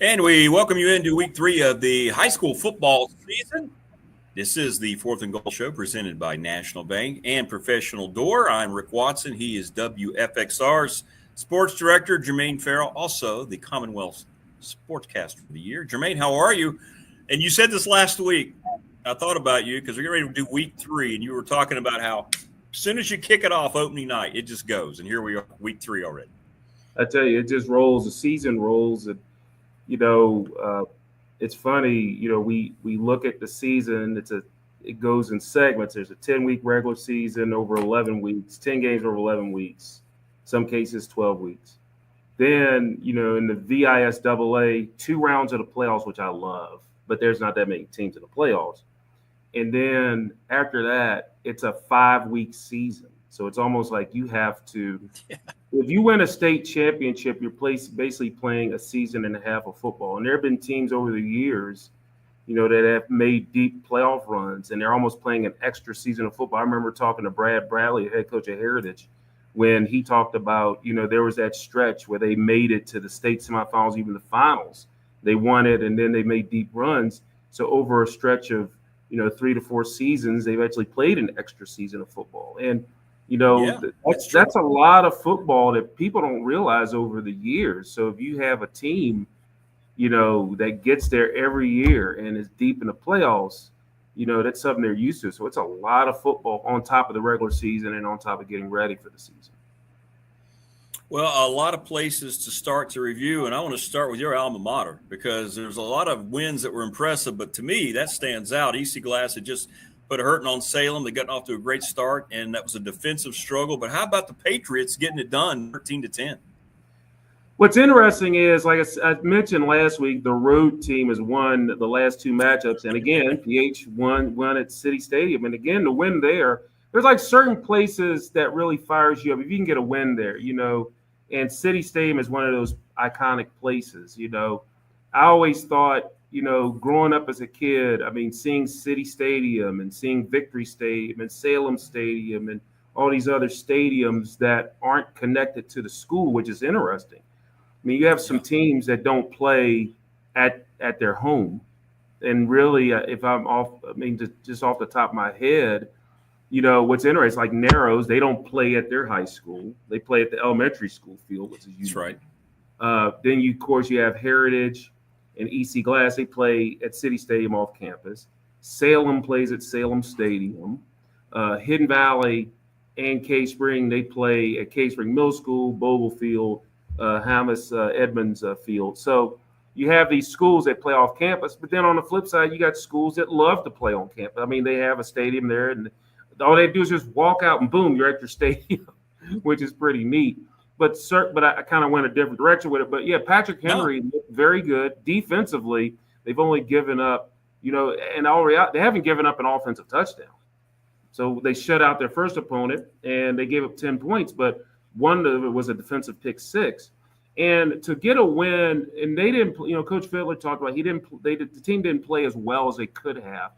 And we welcome you into week 3 of the high school football season. This is the Fourth and Goal Show presented by National Bank and Professional Door. I'm Rick Watson. He is WFXR's sports director, Jermaine Farrell, also the Commonwealth Sportscaster of the Year. Jermaine, how are you? And you said this last week. I thought about you because we're getting ready to do week 3, and you were talking about how as soon as you kick it off opening night, it just goes. And here we are, week 3 already. I tell you, it just rolls. The season rolls. And it's funny. We look at the season. It goes in segments. There's a 10-week regular season over 11 weeks, 10 games over 11 weeks, some cases 12 weeks. Then in the VISAA, 2 rounds of the playoffs, which I love, but there's not that many teams in the playoffs. And then after that, it's a 5-week season. So it's almost like you have to. If you win a state championship, you're basically playing a season and a half of football. And there have been teams over the years, that have made deep playoff runs, and they're almost playing an extra season of football. I remember talking to Brad Bradley, head coach of Heritage, when he talked about, there was that stretch where they made it to the state semifinals, even the finals. They won it, and then they made deep runs. So over a stretch of, 3 to 4 seasons, they've actually played an extra season of football. And that's a lot of football that people don't realize over the years. So if you have a team, that gets there every year and is deep in the playoffs, that's something they're used to. So it's a lot of football on top of the regular season and on top of getting ready for the season. Well, a lot of places to start to review, and I want to start with your alma mater because there's a lot of wins that were impressive, but to me, that stands out. EC Glass had just put a hurting on Salem. They got off to a great start, and that was a defensive struggle. But how about the Patriots getting it done 13-10? What's interesting is, like I mentioned last week, the road team has won the last 2 matchups. And again, PH won at City Stadium. And again, the win there's like certain places that really fires you up. If you can get a win there, and City Stadium is one of those iconic places, I always thought, growing up as a kid, seeing City Stadium and seeing Victory Stadium and Salem Stadium and all these other stadiums that aren't connected to the school, which is interesting. You have some teams that don't play at their home. And really, if I'm off, just off the top of my head, what's interesting, like Narrows, they don't play at their high school. They play at the elementary school field, which is unique. That's right. Then, of course, you have Heritage and EC Glass. They play at City Stadium off campus. Salem plays at Salem Stadium. Hidden Valley and K-Spring, they play at K-Spring Middle School, Bogle Field, Hamas Edmonds Field. So you have these schools that play off campus, but then on the flip side, you got schools that love to play on campus. They have a stadium there, and all they do is just walk out and boom, you're at your stadium, which is pretty neat. But I kind of went a different direction with it. But yeah, Patrick Henry looked very good defensively. They've only given up, and they haven't given up an offensive touchdown. So they shut out their first opponent and they gave up 10 points, but one of it was a defensive pick 6. And to get a win, and they didn't, Coach Fiddler talked about the team didn't play as well as they could have.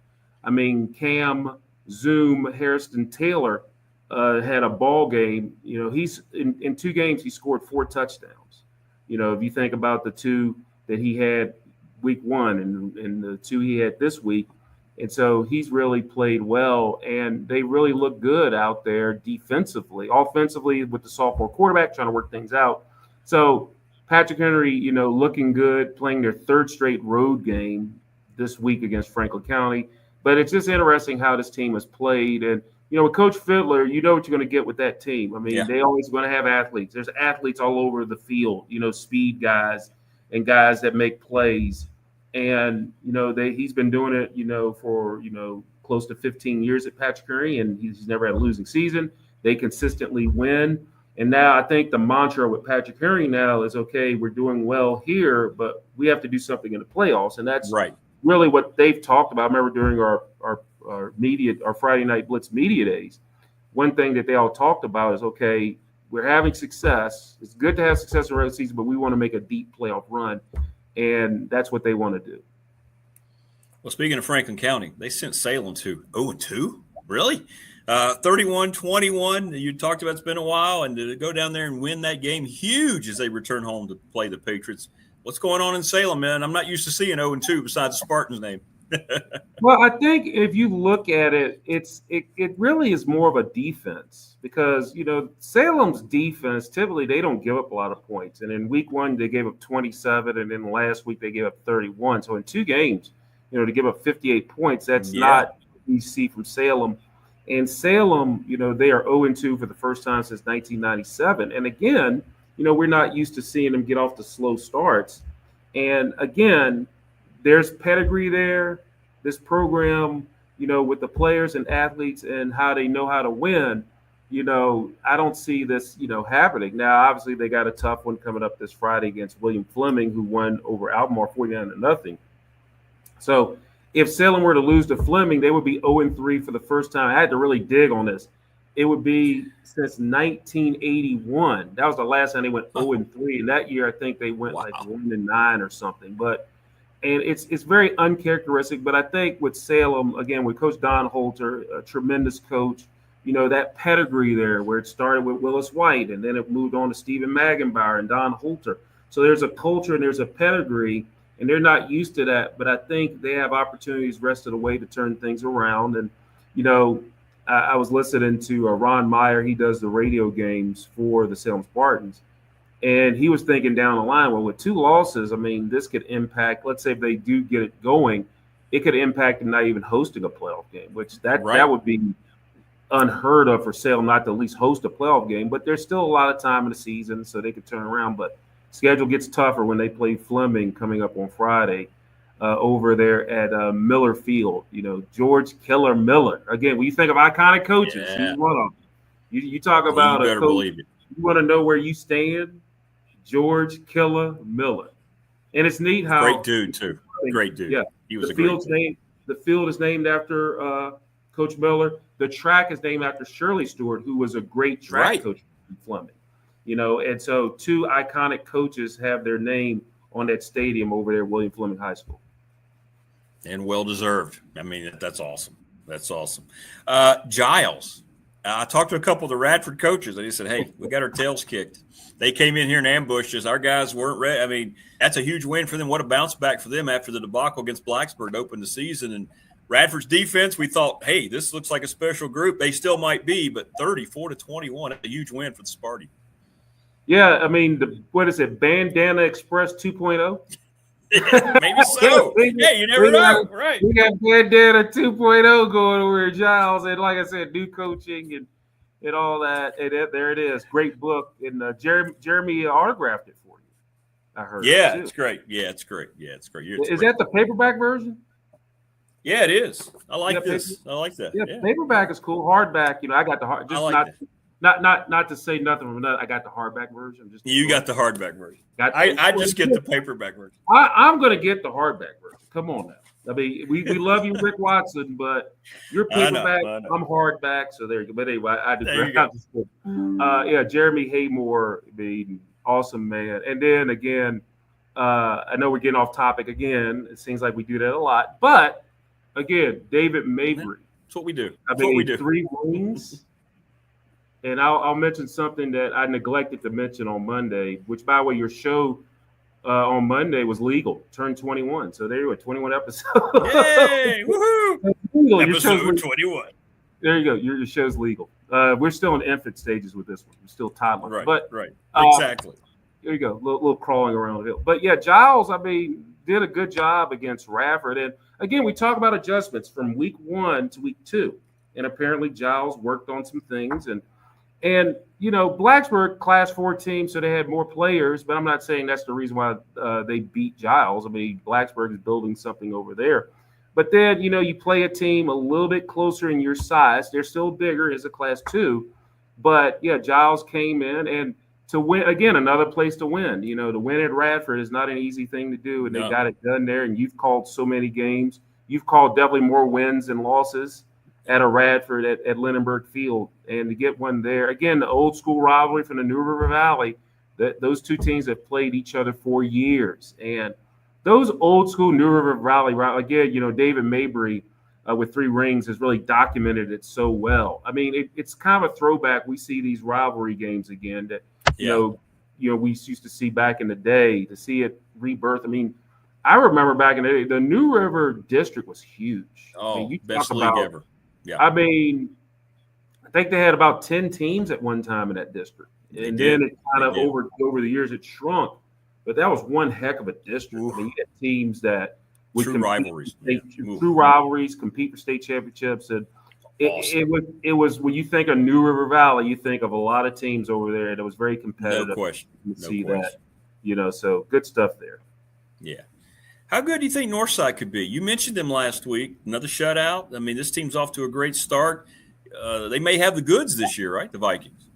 Cam, Zoom, Harrison Taylor had a ball game. He's in 2 games, he scored 4 touchdowns. If you think about the 2 that he had week 1 and the 2 he had this week. And so he's really played well, and they really look good out there defensively. Offensively, with the sophomore quarterback trying to work things out. So Patrick Henry, looking good, playing their 3rd straight road game this week against Franklin County. But it's just interesting how this team has played. And, with Coach Fiddler, what you're going to get with that team. They always going to have athletes. There's athletes all over the field, speed guys and guys that make plays. And, he's been doing it, for, close to 15 years at Patrick Henry, and he's never had a losing season. They consistently win. And now I think the mantra with Patrick Henry now is, okay, we're doing well here, but we have to do something in the playoffs. And that's really what they've talked about. I remember during our Friday Night Blitz media days, one thing that they all talked about is, okay, we're having success. It's good to have success in the regular season, but we want to make a deep playoff run. And that's what they want to do. Well, speaking of Franklin County, they sent Salem to 0-2. Really? 31-21. You talked about it's been a while, and to go down there and win that game, huge as they return home to play the Patriots. What's going on in Salem, man? I'm not used to seeing 0-2 besides the Spartans' name. Well, I think if you look at it, it really is more of a defense because Salem's defense typically they don't give up a lot of points, and in week 1 they gave up 27, and then last week they gave up 31. So in 2 games, to give up 58 points, that's not what we see from Salem. And Salem, they are 0-2 for the first time since 1997, and again, we're not used to seeing them get off the slow starts, and again. There's pedigree there. This program, with the players and athletes and how they know how to win, I don't see this, happening. Now, obviously, they got a tough one coming up this Friday against William Fleming, who won over Albemarle 49-0. So if Salem were to lose to Fleming, they would be 0-3 for the first time. I had to really dig on this. It would be since 1981. That was the last time they went 0-3. And that year, I think they went like 1-9 or something. And it's very uncharacteristic, but I think with Salem, again, with Coach Don Holter, a tremendous coach, that pedigree there where it started with Willis White and then it moved on to Stephen Magenbauer and Don Holter. So there's a culture and there's a pedigree, and they're not used to that, but I think they have opportunities rest of the way to turn things around. And, I was listening to Ron Meyer. He does the radio games for the Salem Spartans. And he was thinking down the line, well, with 2 losses, I mean, this could impact, let's say if they do get it going, it could impact them not even hosting a playoff game, which that would be unheard of for Salem not to at least host a playoff game. But there's still a lot of time in the season, so they could turn around. But schedule gets tougher when they play Fleming coming up on Friday over there at Miller Field. George Killer Miller. Again, when you think of iconic coaches, he's one of them. You talk about a coach, you want to know where you stand, George Killer Miller. And it's neat how great dude too. Great dude. Yeah. He was the field is named after Coach Miller. The track is named after Shirley Stewart, who was a great track coach in Fleming. And so 2 iconic coaches have their name on that stadium over there at William Fleming High School. And well deserved. I mean, that's awesome. That's awesome. Giles. I talked to a couple of the Radford coaches. They said, hey, we got our tails kicked. They came in here and ambushed us. Our guys weren't ready. I mean, that's a huge win for them. What a bounce back for them after the debacle against Blacksburg to open the season. And Radford's defense, we thought, hey, this looks like a special group. They still might be, but 34-21, a huge win for the Sparty. Yeah, I mean, what is it, Bandana Express 2.0? Maybe so. Hey, you never know. Right. We got Bandana 2.0 going over at Giles. And like I said, new coaching and all that. And there it is. Great book. And Jeremy autographed it for you, I heard. Yeah, it's great. Yeah, it's great. It's great. Is that the paperback version? Yeah, it is. I like this. I like that. Yeah, paperback is cool. Hardback, I got the hard. Just not to say nothing from that. I got the hardback version. You got the hardback version. I just get the paperback version. I'm going to get the hardback version. Come on now. I mean, we love you, Rick Watson, but you're paperback. I know. I'm hardback. So there you go. But anyway, I just Jeremy Haymore, awesome man. And then again, I know we're getting off topic again. It seems like we do that a lot, but again, David Mabry. That's what we do. That's what we do. 3 rings. And I'll mention something that I neglected to mention on Monday, which, by the way, your show on Monday was legal, turned 21. So there you go, 21 episodes. Yay! Woohoo! Episode 21. There you go. Your show's legal. We're still in infant stages with this one. We're still toddler. Right. Exactly. There you go. A little crawling around the hill. But, yeah, Giles, did a good job against Radford. And, again, we talk about adjustments from week 1 to week 2. And apparently Giles worked on some things. And Blacksburg, Class 4 team, so they had more players, but I'm not saying that's the reason why they beat Giles. I mean, Blacksburg is building something over there. But then, you play a team a little bit closer in your size. They're still bigger as a Class 2. But, yeah, Giles came in. And to win, again, another place to win. To win at Radford is not an easy thing to do, and they got it done there. And you've called so many games. You've called definitely more wins than losses at a Radford at Lindenberg Field, and to get one there. Again, the old school rivalry from the New River Valley, those 2 teams have played each other for years. And those old school New River Valley, again, David Mabry with 3 rings has really documented it so well. I mean, it's kind of a throwback. We see these rivalry games again that, we used to see back in the day, to see it rebirth. I mean, I remember back in the day, the New River district was huge. I mean, Oh, you best talk league about, ever. Yeah, I mean, I think they had about 10 teams at one time in that district. they And did. then it kind They of did. over the years it shrunk. But that was one heck of a district. Oof. I mean, you had teams that would True compete rivalries. for state, Yeah. Oof. true rivalries, compete for state championships. And Awesome. it was when you think of New River Valley, you think of a lot of teams over there, and it was very competitive. No question. To No see question. that, so good stuff there. Yeah. How good do you think Northside could be? You mentioned them last week. Another shutout. I mean, this team's off to a great start. They may have the goods this year, right? The Vikings.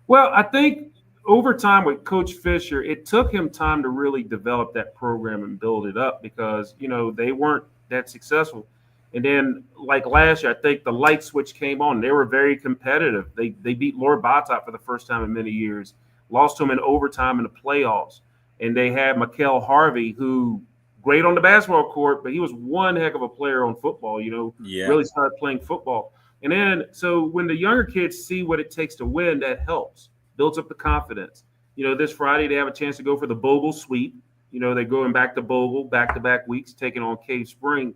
Well, I think over time with Coach Fisher, it took him time to really develop that program and build it up because, they weren't that successful. And then, like last year, I think the light switch came on. They were very competitive. They beat Lord Bottock for the first time in many years, lost to him in overtime in the playoffs. And they had Mikael Harvey, who great on the basketball court, but he was one heck of a player on football, Yeah. really started playing football. And then, so when the younger kids see what it takes to win, that helps, builds up the confidence. This Friday, they have a chance to go for the Bogle sweep. They're going back to Bogle back-to-back weeks, taking on Cave Spring.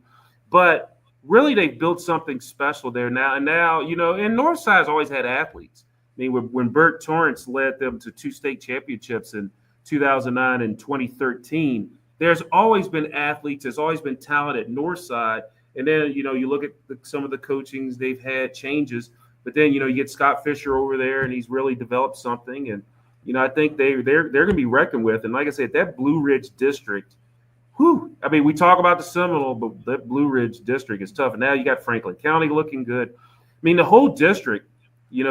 But really, they've built something special there now. And now, and Northside's always had athletes. I mean, when Bert Torrance led them to 2 state championships in 2009 and 2013, there's always been athletes. There's always been talent at Northside. And then, you look at some of the coachings, they've had changes. But then, you get Scott Fisher over there, and he's really developed something. And, I think they're going to be reckoned with. And like I said, that Blue Ridge district, I mean, we talk about the Seminole, but that Blue Ridge district is tough. And now you got Franklin County looking good. I mean, the whole district, Stan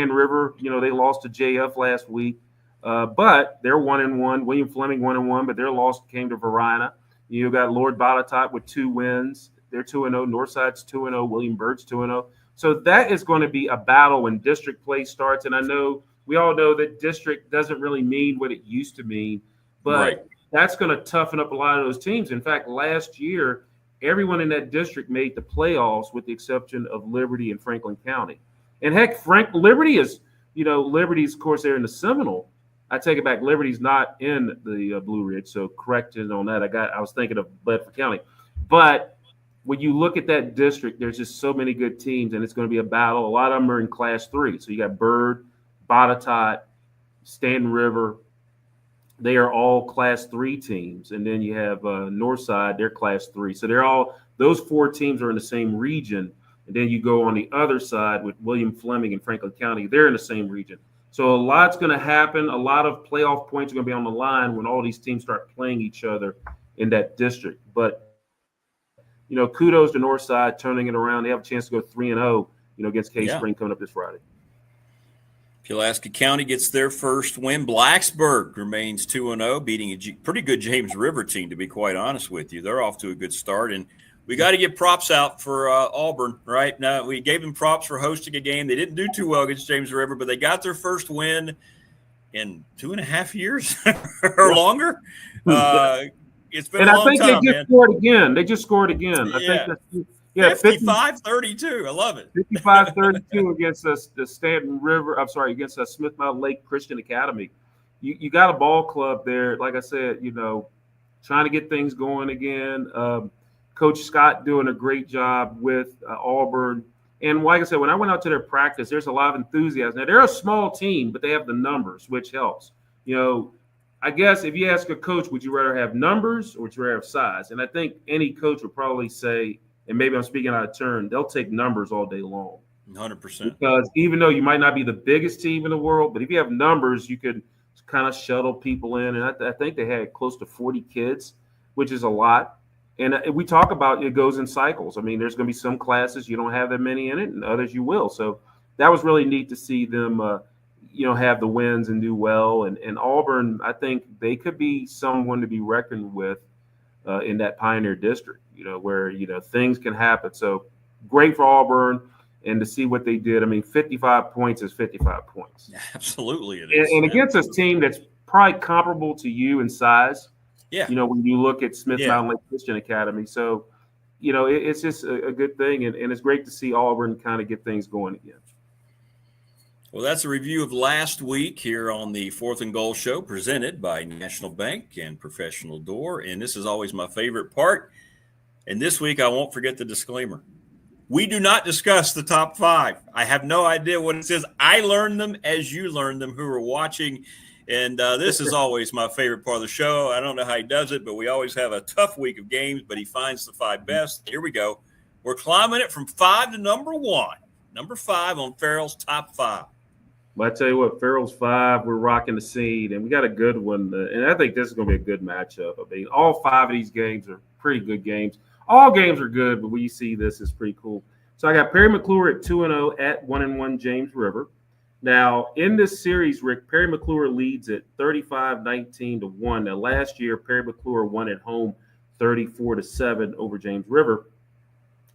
River, they lost to JF last week. But they're 1-1. William Fleming 1-1, but their loss came to Varina. You got Lord Botetourt with 2 wins. They're 2-0. Northside's 2-0. William Byrd's 2-0. So that is going to be a battle when district play starts. And I know we all know that district doesn't really mean what it used to mean, but Right. That's going to toughen up a lot of those teams. In fact, last year, everyone in that district made the playoffs with the exception of Liberty and Franklin County. And heck, Liberty is, Liberty's, of course, they're in the Seminole. I take it back. Liberty's not in the Blue Ridge, so corrected on that. I was thinking of Bedford County. But when you look at that district, there's just so many good teams, and it's going to be a battle. A lot of them are in Class 3. So you got Byrd, Botetourt, Stanton River. They are all Class 3 teams. And then you have Northside, they're Class 3. So those 4 teams are in the same region. And then you go on the other side with William Fleming and Franklin County. They're in the same region. So a lot's going to happen. A lot of playoff points are going to be on the line when all these teams start playing each other in that district. But, kudos to Northside turning it around. They have a chance to go 3-0, against Cave Spring coming up this Friday. Pulaski County gets their first win. Blacksburg remains 2-0, beating a pretty good James River team, to be quite honest with you. They're off to a good start. And we got to get props out for Auburn, right? Now, we gave them props for hosting a game. They didn't do too well against James River, but they got their first win in 2.5 years or longer. It's been a long time, And I think they just scored again. They just scored again. I think that's 55-32. I love it. 55-32 against the Stanton River. I'm sorry, against Smith Mountain Lake Christian Academy. You got a ball club there. Like I said, trying to get things going again. Coach Scott doing a great job with Auburn. And like I said, when I went out to their practice, there's a lot of enthusiasm. Now, they're a small team, but they have the numbers, which helps. I guess if you ask a coach, would you rather have numbers or would you rather have size? And I think any coach would probably say, and maybe I'm speaking out of turn, they'll take numbers all day long. 100%. Because even though you might not be the biggest team in the world, but if you have numbers, you could kind of shuttle people in. And I think they had close to 40 kids, which is a lot. And we talk about it goes in cycles. I mean, there's going to be some classes you don't have that many in it, and others you will. So that was really neat to see them, have the wins and do well. And Auburn, I think they could be someone to be reckoned with in that Pioneer District, where, things can happen. So great for Auburn. And to see what they did, I mean, 55 points is 55 points. Absolutely it is. And against a team that's probably comparable to you in size. Yeah. When you look at Smith Mountain Lake Christian Academy. So, it's just a good thing. And it's great to see Auburn kind of get things going again. Well, that's a review of last week here on the Fourth and Goal Show, presented by National Bank and Professional Door. And this is always my favorite part. And this week, I won't forget the disclaimer. We do not discuss the top five. I have no idea what it says. I learned them as you learned them who are watching. And this is always my favorite part of the show. I don't know how he does it, but we always have a tough week of games, but he finds the five best. Here we go. We're climbing it from 5 to number 1. Number 5 on Farrell's top 5. But I tell you what, Farrell's 5, we're rocking the seed, and we got a good one. And I think this is going to be a good matchup. I mean, all 5 of these games are pretty good games. All games are good, but when you see this, it's pretty cool. So I got Perry McClure at 2-0 at 1-1 James River. Now, in this series, Rick, Perry McClure leads at 35-19-1. Now, last year, Perry McClure won at home 34-7 over James River.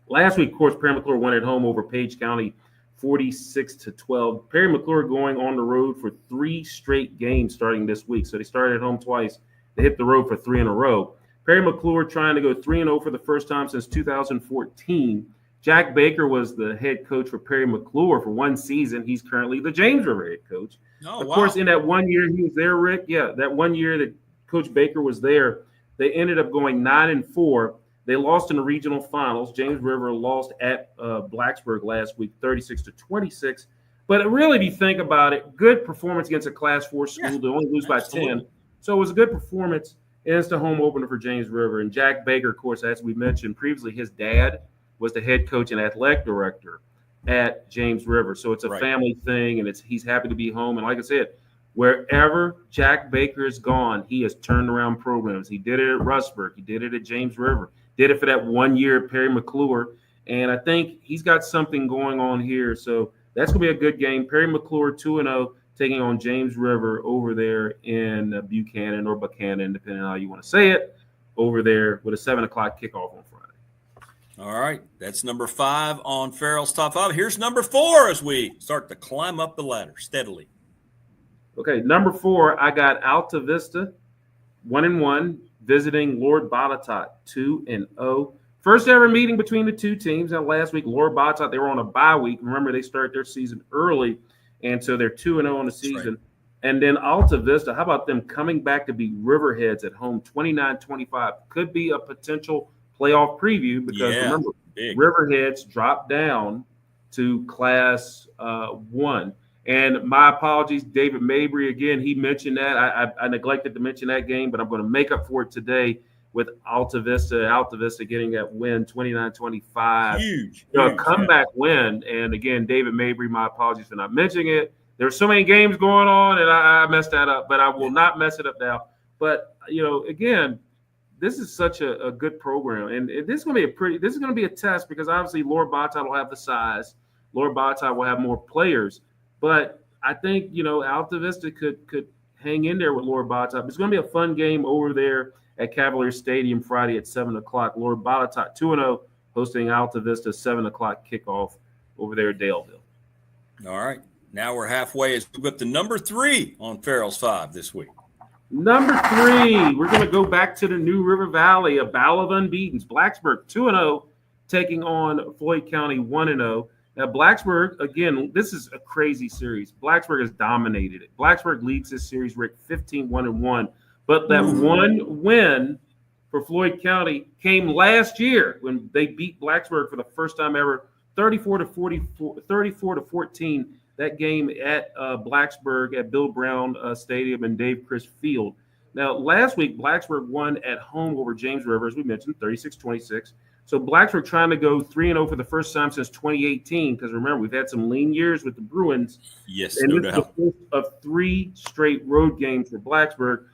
Last week, of course, Perry McClure won at home over Page County 46-12. Perry McClure going on the road for 3 straight games starting this week. So they started at home twice. They hit the road for 3 in a row. Perry McClure trying to go 3-0 for the first time since 2014. Jack Baker was the head coach for Perry McClure for 1 season. He's currently the James River head coach. Of course, in that 1 year he was there, Rick, that 1 year that Coach Baker was there, they ended up going 9-4. They lost in the regional finals. James River lost at Blacksburg last week, 36-26. But really, if you think about it, good performance against a Class 4 school. Yeah, they only lose by 10. So it was a good performance. And it's the home opener for James River. And Jack Baker, of course, as we mentioned previously, his dad was the head coach and athletic director at James River. So it's a family thing, and he's happy to be home. And like I said, wherever Jack Baker is gone, he has turned around programs. He did it at Rustburg. He did it at James River. Did it for that 1 year at Perry McClure. And I think he's got something going on here. So that's going to be a good game. Perry McClure 2-0, taking on James River over there in Buchanan or Buchanan, depending on how you want to say it, over there with a 7 o'clock kickoff on Friday. All right. That's number 5 on Farrell's top 5. Here's number 4 as we start to climb up the ladder steadily. Okay, number 4, I got Alta Vista, 1-1, visiting Lord Botetourt, 2-0. First ever meeting between the two teams. Now, last week, Lord Botetourt, they were on a bye week. Remember, they started their season early, and so they're 2-0 on the season. Right. And then Alta Vista, how about them coming back to beat Riverheads at home, 29-25? Could be a potential playoff preview because, remember, Riverheads dropped down to Class 1. And my apologies, David Mabry, again, he mentioned that. I neglected to mention that game, but I'm going to make up for it today with Alta Vista. Alta Vista getting that win, 29-25. Huge. A comeback win. And again, David Mabry, my apologies for not mentioning it. There's so many games going on, and I messed that up, but I will not mess it up now. But, again, this is such a good program. And this is going to be a test because obviously Lord Botetourt will have the size. Lord Botetourt will have more players. But I think, Alta Vista could hang in there with Lord Botetourt. It's going to be a fun game over there at Cavalier Stadium Friday at 7 o'clock. Lord Botetourt 2-0 hosting Alta Vista, 7 o'clock kickoff over there at Daleville. All right. Now we're halfway as we go up to number 3 on Farrell's 5 this week. Number 3, we're going to go back to the New River Valley, a battle of unbeatens. Blacksburg 2-0 taking on Floyd County 1-0. Now, Blacksburg, again, this is a crazy series. Blacksburg has dominated it. Blacksburg leads this series, Rick, 15-1-1. But that one win for Floyd County came last year when they beat Blacksburg for the first time ever, 34-14. That game at Blacksburg at Bill Brown Stadium and Dave Chris Field. Now, last week, Blacksburg won at home over James River, as we mentioned, 36-26. So Blacksburg trying to go 3-0 for the first time since 2018, because remember, we've had some lean years with the Bruins. Yes, and no this doubt. is the first of 3 straight road games for Blacksburg.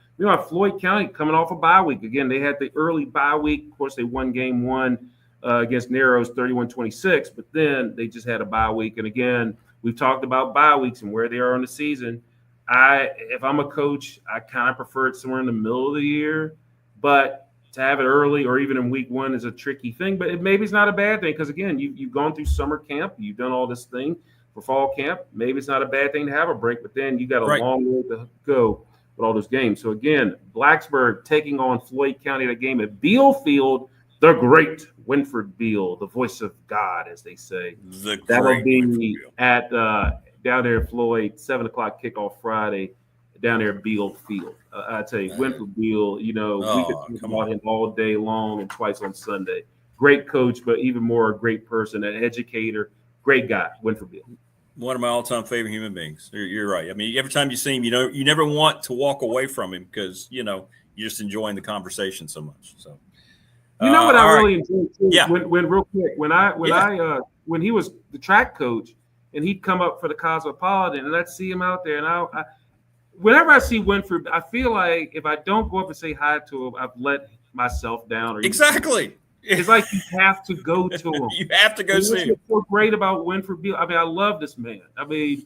Floyd County coming off a bye week. Again, they had the early bye week. Of course, they won game 1 against Narrows 31-26, but then they just had a bye week. And again, we've talked about bye weeks and where they are in the season. If I'm a coach, I kind of prefer it somewhere in the middle of the year, but to have it early or even in week 1 is a tricky thing, but maybe it's not a bad thing because, again, you've gone through summer camp. You've done all this thing for fall camp. Maybe it's not a bad thing to have a break, but then you got a long way to go with all those games. So, again, Blacksburg taking on Floyd County, that game at Beal Field, the great Winford Beal, the voice of God, as they say. That'll be at down there in Floyd, 7:00 kickoff Friday, down there at Beal Field. I tell you, Winford Beal, we could talk about him all day long and twice on Sunday. Great coach, but even more a great person, an educator, great guy, Winford Beal. One of my all-time favorite human beings. You're right. I mean, every time you see him, you never want to walk away from him because, you're just enjoying the conversation so much. So, what I really enjoyed too? Yeah. When real quick, when he was the track coach and he'd come up for the Cosmopolitan and I'd see him out there and whenever I see Winford, I feel like if I don't go up and say hi to him, I've let myself down. Exactly. It's like you have to go to him. You have to go see him. What's so great about Winford Beal? I mean, I love this man. I mean,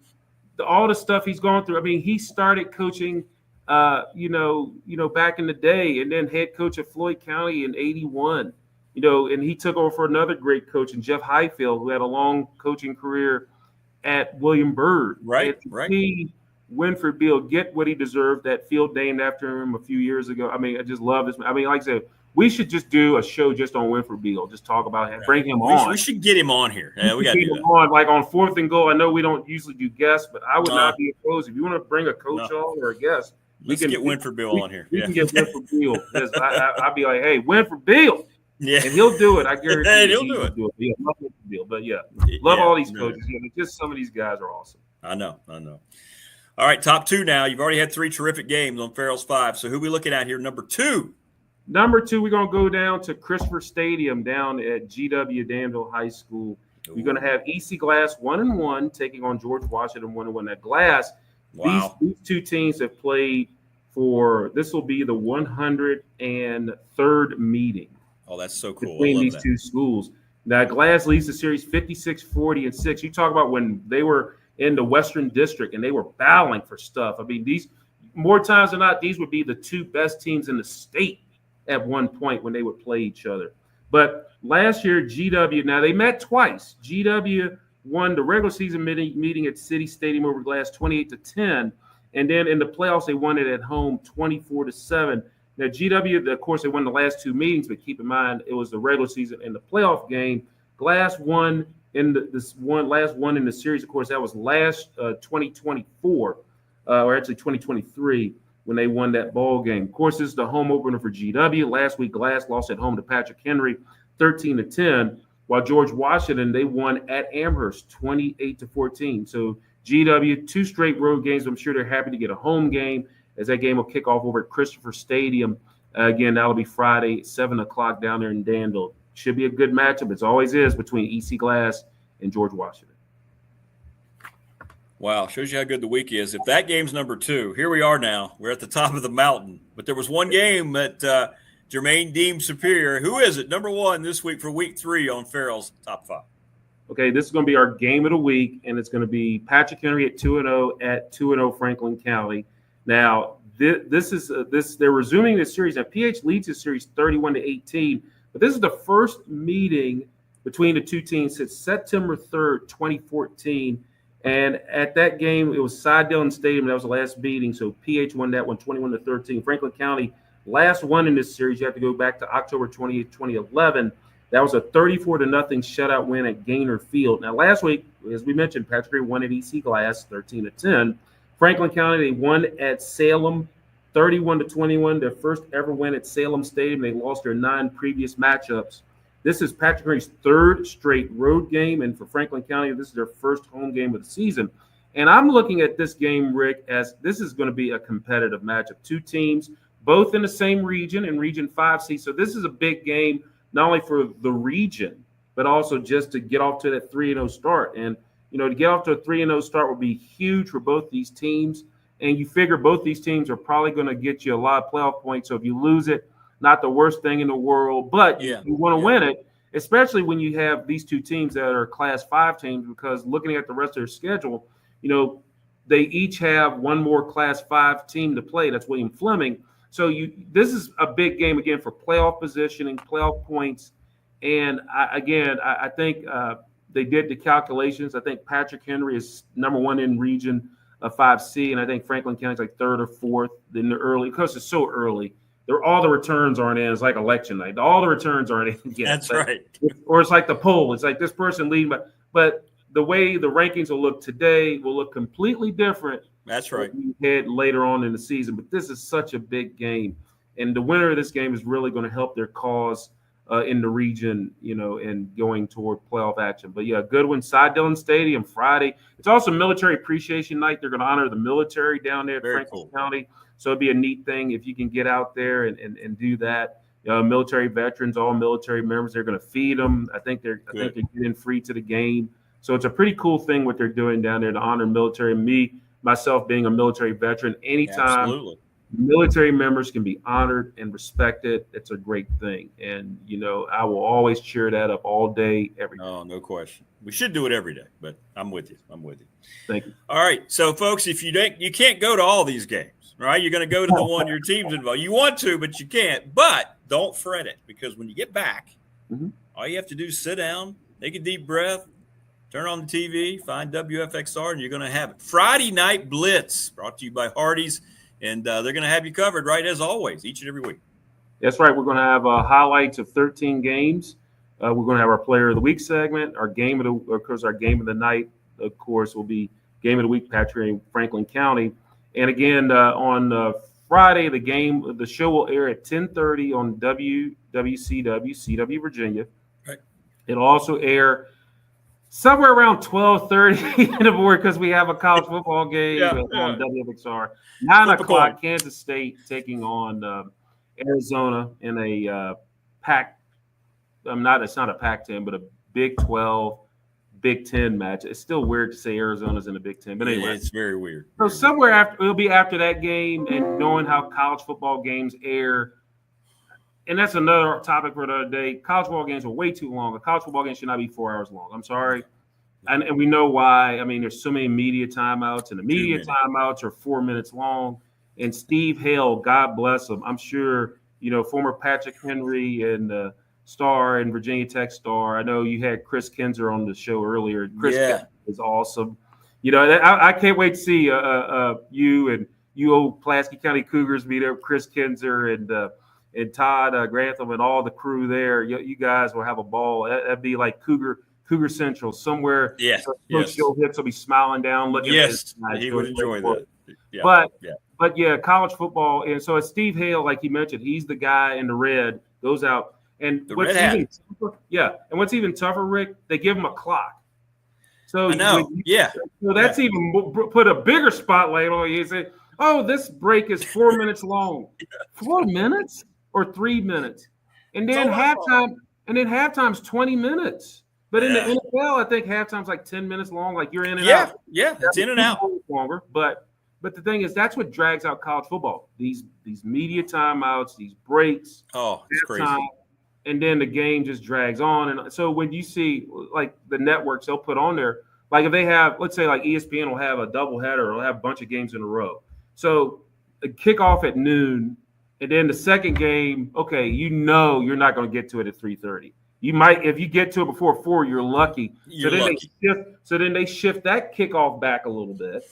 all the stuff he's gone through. I mean, he started coaching, back in the day, and then head coach of Floyd County in '81. And he took over for another great coach, and Jeff Highfield, who had a long coaching career at William Byrd. Right. See Winford Beal get what he deserved. That field named after him a few years ago. I mean, I just love this. I mean, like I said, we should just do a show just on Winford Beal. Just talk about him, bring him on. We should get him on here. Yeah, we got to do that. On, like on 4th and Goal. I know we don't usually do guests, but I would not be opposed. If you want to bring a coach on or a guest, let's get Winford Beal on here. We can get Winford Beal. I'd be like, hey, Winford Beal. Yeah. And he'll do it. I guarantee and he'll do it. Yeah, love Winford Beal. But love all these coaches. Just some of these guys are awesome. I know. All right, top 2 now. You've already had 3 terrific games on Farrell's 5. So who are we looking at here? Number 2. Number 2, we're going to go down to Christopher Stadium down at GW Danville High School. Ooh. We're going to have EC Glass 1-1 taking on George Washington 1-1. That Glass, wow. These 2 teams have played this will be the 103rd meeting. Oh, that's so cool. Between these 2 schools. Now, Glass leads the series 56-40-6. You talk about when they were in the Western District and they were battling for stuff. I mean, more times than not, these would be the 2 best teams in the state at one point when they would play each other. But last year, GW, now they met twice. GW won the regular season meeting at City Stadium over Glass 28-10. And then in the playoffs, they won it at home 24-7. Now, GW, of course, they won the last 2 meetings, but keep in mind, it was the regular season and the playoff game. Glass won in last one in the series. Of course, that was last 2024, or actually 2023. When they won that ball game. Of course, this is the home opener for GW. Last week, Glass lost at home to Patrick Henry, 13-10, while George Washington, they won at Amherst, 28-14. So GW, 2 straight road games. I'm sure they're happy to get a home game as that game will kick off over at Christopher Stadium. Again, that'll be Friday, 7:00 down there in Danville. Should be a good matchup. It always is between EC Glass and George Washington. Wow, shows you how good the week is. If that game's number 2, here we are now. We're at the top of the mountain. But there was one game that Jermaine deemed superior. Who is it? Number 1 this week for week 3 on Farrell's top 5. Okay, this is going to be our game of the week, and it's going to be Patrick Henry at 2-0 at 2-0 Franklin County. Now, they're resuming this series. Now, PH leads this series 31-18, but this is the first meeting between the 2 teams since September 3rd, 2014. And at that game, it was Cy Dillon Stadium. That was the last meeting. So PH won that one 21-13. Franklin County, last one in this series. You have to go back to October 28th, 2011. That was a 34-0 shutout win at Gaynor Field. Now, last week, as we mentioned, Patrick Henry won at EC Glass 13-10. Franklin County, they won at Salem 31-21. Their first ever win at Salem Stadium. They lost their 9 previous matchups. This is Patrick Henry's 3rd straight road game, and for Franklin County, this is their first home game of the season. And I'm looking at this game, Rick, as this is going to be a competitive matchup. 2 teams, both in the same region, in Region 5C. So this is a big game, not only for the region, but also just to get off to that 3-0 start. And, to get off to a 3-0 start would be huge for both these teams. And you figure both these teams are probably going to get you a lot of playoff points. So if you lose it, not the worst thing in the world, but you want to win it, especially when you have these 2 teams that are Class 5 teams, because looking at the rest of their schedule, they each have one more Class 5 team to play. That's William Fleming. So this is a big game, again, for playoff positioning, playoff points. And, I think they did the calculations. I think Patrick Henry is number 1 in Region 5C, and I think Franklin County is like 3rd or 4th in the early, because it's so early. All the returns aren't in. It's like election night. All the returns aren't in yet. That's right. Or it's like the poll. It's like this person leading, but the way the rankings will look today will look completely different. That's right. When we head later on in the season, but this is such a big game, and the winner of this game is really going to help their cause in the region, and going toward playoff action. But yeah, good one. Cy Dillon Stadium Friday. It's also Military Appreciation Night. They're going to honor the military down there at Franklin County. So it'd be a neat thing if you can get out there and do that. Military veterans, all military members, they're going to feed them. I think they're getting free to the game. So it's a pretty cool thing what they're doing down there to honor military. Myself being a military veteran, anytime military members can be honored and respected, it's a great thing. And, I will always cheer that up all day, every day. Oh, no question. We should do it every day, but I'm with you. Thank you. All right. So, folks, if you can't go to all these games, right? You're going to go to the one your team's involved. You want to, but you can't. But don't fret it, because when you get back, all you have to do is sit down, take a deep breath, turn on the TV, find WFXR, and you're going to have it. Friday Night Blitz, brought to you by Hardee's, and they're going to have you covered, right, as always, each and every week. That's right. We're going to have highlights of 13 games. We're going to have our Player of the Week segment. Our game of the night, of course, will be Game of the Week, Patrick Franklin County. And again, on Friday, the show will air at 10:30 on WWCW, CW Virginia. Right. It'll also air somewhere around 12:30 in the morning, because we have a college football game on WFXR. 9 o'clock, Kansas State taking on Arizona in a Pac. It's not a Pac-10, but a Big 12, Big 10 match. It's still weird to say Arizona's in the Big 10, but anyway, it's very weird. So somewhere it'll be after that game, and knowing how college football games air. And that's another topic for another day. College football games are way too long. A college football game should not be 4 hours long. I'm sorry. And we know why. I mean, there's so many media timeouts, and the media timeouts are 4 minutes long. And Steve Hale, God bless him, I'm sure, former Patrick Henry and star and Virginia Tech star. I know you had Chris Kinzer on the show earlier. Chris Kinzer is awesome. I can't wait to see you and old Pulaski County Cougars meet up, Chris Kinzer and Todd Grantham and all the crew there. You guys will have a ball. That'd be like Cougar Central somewhere. Yes. Coach Joe Hicks will be smiling down, looking at it. He would enjoy that. Yeah. But yeah, college football. And so it's Steve Hale, like he mentioned, he's the guy in the red, goes out. And what's even tougher, Rick, they give him a clock. So I know. So that's even put a bigger spotlight on you. Say, oh, this break is 4 minutes long. 4 minutes or 3 minutes, and then halftime's 20 minutes. But in the NFL, I think halftime's like 10 minutes long. Like you're in and out. Yeah, it's in and out longer. But the thing is, that's what drags out college football. These media timeouts, these breaks. Oh, it's crazy. And then the game just drags on. And so when you see like the networks, they'll put on there, like if they have, let's say like ESPN will have a doubleheader, or they'll have a bunch of games in a row. So a kickoff at noon, and then the second game, okay, you're not going to get to it at 3:30. You might, if you get to it before 4, you're lucky. So then they shift that kickoff back a little bit.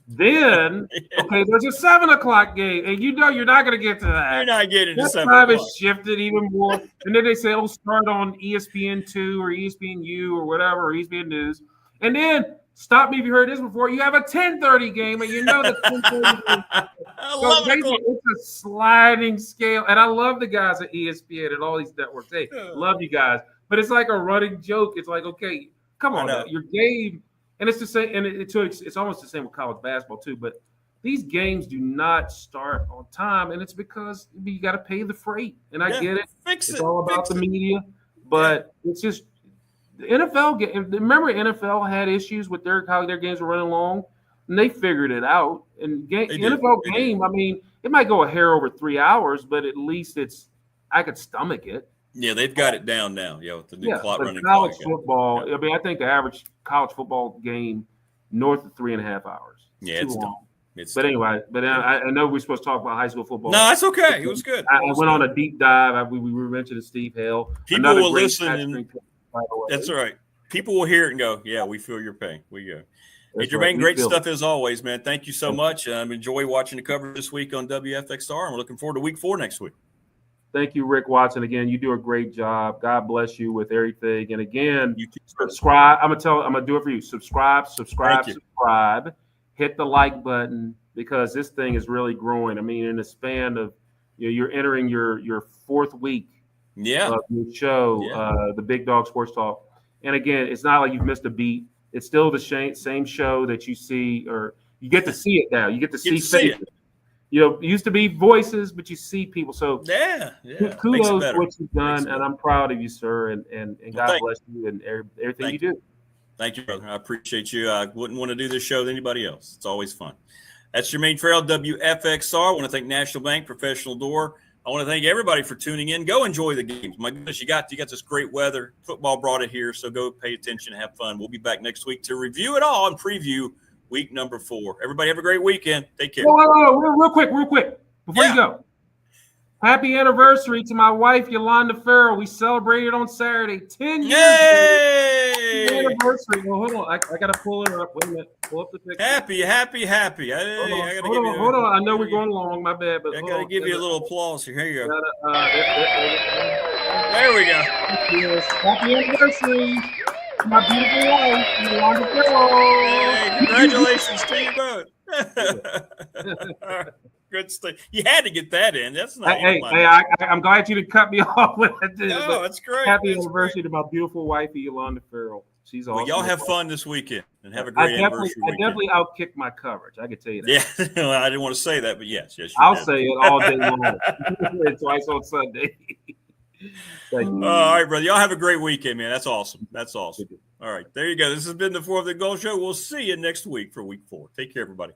Then, okay, there's a 7 o'clock game, and you're not going to get to that. You're not getting to 7 o'clock. That time is shifted even more. And then they say, start on ESPN2 or ESPNU or whatever, or ESPN News. And then, stop me if you heard this before, you have a 10:30 game, and the 10:30 game. It's a sliding scale. And I love the guys at ESPN and all these networks. Hey, love you guys. But it's like a running joke. It's like, okay, come on now. Your game. And it's the same, and it's almost the same with college basketball too. But these games do not start on time, and it's because you got to pay the freight. And I get it; it's all about the media. But it's just the NFL. Remember, NFL had issues with how their games were running long, and they figured it out. And NFL game, I mean, it might go a hair over 3 hours, but at least I could stomach it. Yeah, they've got it down now. Yeah, with the new clock running. College football. I mean, I think the average college football game north of 3.5 hours. Yeah, it's long. Anyway, I know we're supposed to talk about high school football. No, it's okay. It was good. I went on a deep dive. We were mentioning Steve Hale. People will listen. That's right. People will hear it and go, "Yeah, we feel your pain." We go. Hey, Jermaine, great stuff as always, man. Thank you so much. Enjoy watching the coverage this week on WFXR, and we're looking forward to week 4 next week. Thank you, Rick Watson. Again, you do a great job. God bless you with everything. And again, You too, sir. subscribe. I'm gonna do it for you. Subscribe. Thank you. Hit the like button because this thing is really growing. I mean, in the span of you're entering your fourth week Yeah. of your show, Yeah. the Big Dog Sports Talk. And again, it's not like you've missed a beat. It's still the same show that you see, or you get to see it now. You get to see faces. It used to be voices, but you see people. So Yeah. kudos to what you've done, and I'm proud of you, sir. And God bless you and everything you do. Thank you, brother. I appreciate you. I wouldn't want to do this show with anybody else. It's always fun. That's Jermaine Farrell, WFXR. I want to thank National Bank, Professional Door. I want to thank everybody for tuning in. Go enjoy the games. My goodness, you got this great weather. Football brought it here, so go pay attention and have fun. We'll be back next week to review it all and preview week number 4. Everybody have a great weekend. Take care. Real quick. Before you go. Happy anniversary to my wife, Yolanda Farrell. We celebrated on Saturday. 10 years. Yay! Happy anniversary. Well, hold on. I got to pull it up. Wait a minute. Pull up the picture. Happy. Hold on. I know we're going along. My bad. But I got to give you a little applause here. Here you go. There we go. Yes. Happy anniversary. My beautiful wife, Yolanda Farrell. Hey, congratulations to you both. Good stuff. You had to get that in. That's not. I'm glad you didn't cut me off with that. No, that's great. Happy anniversry to my beautiful wife, Yolanda Farrell. She's awesome. Well, y'all have fun this weekend and have a great anniversary weekend. I definitely outkicked my coverage. I can tell you that. Yeah, well, I didn't want to say that, but yes, I'll say it all day long. Twice on Sunday. All right, brother. Y'all have a great weekend, man. That's awesome. All right, there you go. This has been the 4th and Goal Show. We'll see you next week for week 4. Take care, everybody.